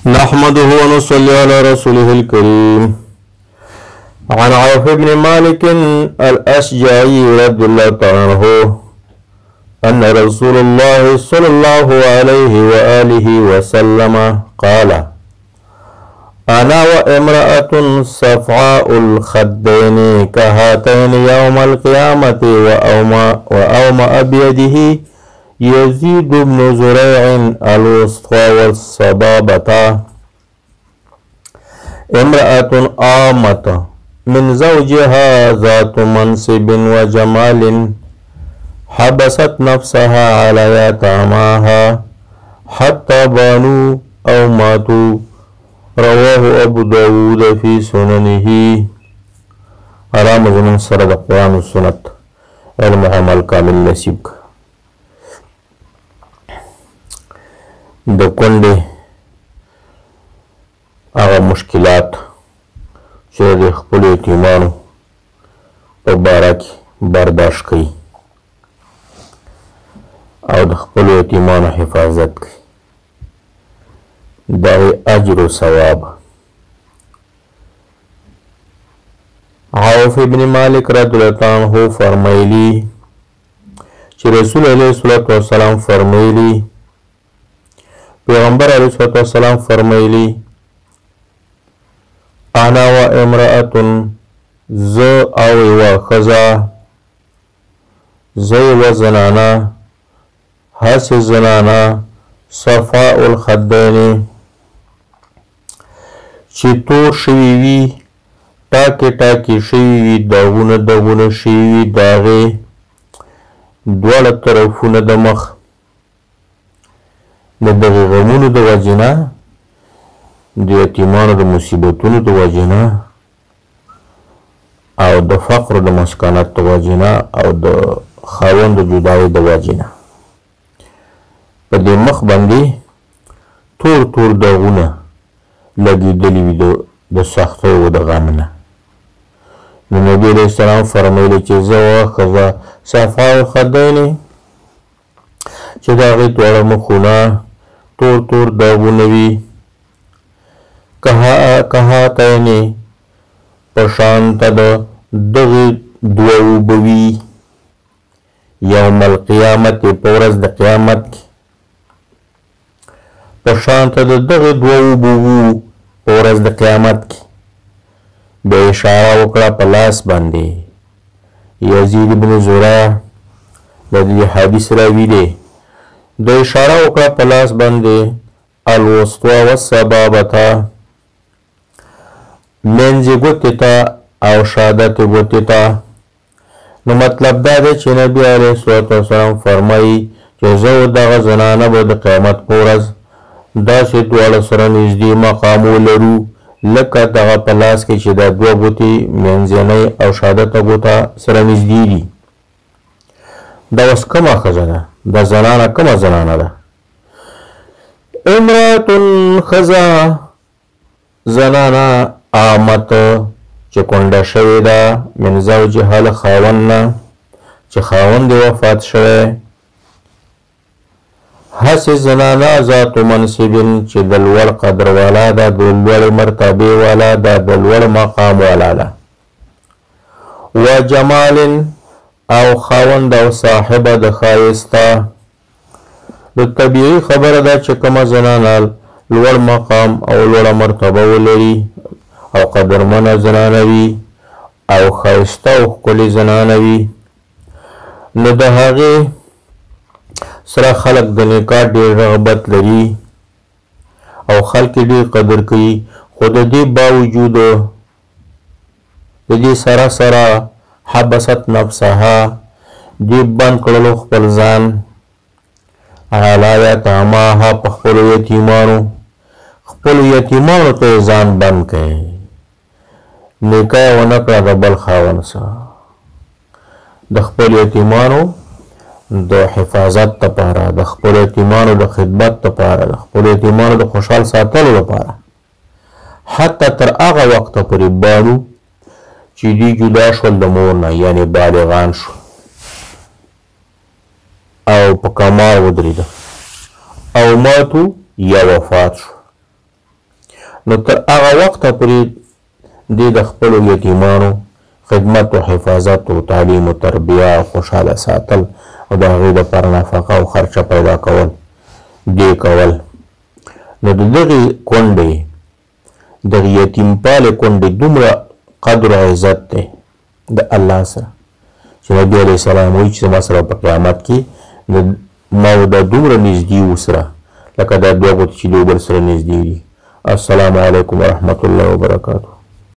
نحمده ونصلي على رسوله الكريم. عن عوف بن مالك الأشجعي رضي الله تعالى عنه أن رسول الله صلى الله عليه وآله وسلم قال: أنا وامرأة صفعاء الخدين كهاتين يوم القيامة وأومأ بيده يزيد بن زريع الوسطى والصبابة. امرأة آمة من زوجها ذات منصب وجمال حبست نفسها على يتاماها حتى بانوا أو ماتوا. رواه أبو داود في سننه. علامة من سرد قرآن السنة علم الكامل نصیب کا. د کونډې هغه مشکلات چې د خپلو یتیمانو په باره کې برداشت کوي او د خپلو یتیمانو حفاظت کوي، د هغې اجر و ثواب. عوف ابن مالک رضی الله عنه فرمایلي چې رسول علیه الصلاة والسلام فرمایلي، پیغمبر علیه السلام فرمایلی: انا و امرأتن، ز او و خزا، ز و زنانا، حس زنانا، صفاء الخدین، چې تور شوي وي، ټاکې ټاکې شوي وي، داغونه داغونه شوي وي د هغې دواړه طرفونه د مخ د دغې غمونو د وجې نه، د یتیمانو د مصیبتونو د وجې نه او د فقر د مسکنت د وجې نه او د خاوند د جدایۍ د وجې نه په دې مخ باندې تور تور داغونه لګېدلي وي د سختیو و د غم نه. نو نبي علیه السلام فرمایلي چې زه و ښځه صفاء الخدین، چې د هغې دواړه مخونه تور تور داغونه وي، کهاتینې په شانته د دغې دوه اوبه وي، یوم القیامت په ورځ د قیامت کې په شانته د دغې دوه اوبه وو په ورځ د قیامت کې. بیا اشاره وکړه په لاس باندې. یزید بن زرع د دې حدیث راوي دی، د اشاره وکړه په لاس باندې الوسطى والسبابة، منځې ګوتې ته او شهادتې ګوتې ته. نو مطلب دا دی چې نبي علیه الصلاة والسلام فرمایي چې زه و دغه زنانه به د قیامت په ورځ داسې دواړه سره نږدې مقام ولرو لکه دغه په لاس کې چې دا دوه ګوتې منځنۍ او شهادته ګوته سره نږدې دي. دا اوس کومه ښځه ده؟ دا زنانه کومه زنانه ده؟ امرأتن، ښځه، زنانه، آمت چې کونډه شوې ده، من زوجها له خاوند نه چې خاوند یې وفات شوی، هسې زنانه ذات منصب چې د لوړ قدر والا ده، د لوړ مرتبې والا ده، د لوړ مقام والا ده، و جمال او خاوند او صاحبه د ښایسته. د طبیعي خبره ده چې کومه زنانه لوړ مقام او لوړه مرتبه ولري او قدرمنه زنانه وي او ښایسته او ښکلې زنانه وي، نو د هغې سره خلک د نکاح ډېر رغبت لري او خلک ډېر قدر کوي، خو د دې باوجود د دې سره سره حبست نفسها، دې بند کړلو خپل ځان، علی یتاماها، په خپلو یتیمانو ته یې ځان بند کړی، نکاح یې ونه کړه د بل خاوند سره. د خپلو یتیمانو د حفاظت دپاره، د خپلو یتیمانو د خدمت دپاره، د خپلو یتیمانو د خوشحال ساتلو دپاره، حتی تر هغه وخته پورې بانو چې دوی جدا شول د مور نه، یعنې بالغان شول او په کمال ودرېده او ماتو یا وفات شو. نو تر هغه وخته پورې دې د خپلو یتیمانو خدمت او حفاظت او تعلیم او تربیه او خوشحاله ساتل او د هغوی دپاره نفقه او خرچه پیدا کول دې کول. نو د دغې کونډې دغې یتیم پالې کونډې دومره قدر او عزت دی د الله سره چې نبي علیه السلام وایي چې زما سره په قیامت کې ما د دومره نږدې وسره لکه دا دوه ګوتې چې د یو بل سره نږدې دي. السلام علیکم ورحمة الله وبرکاته.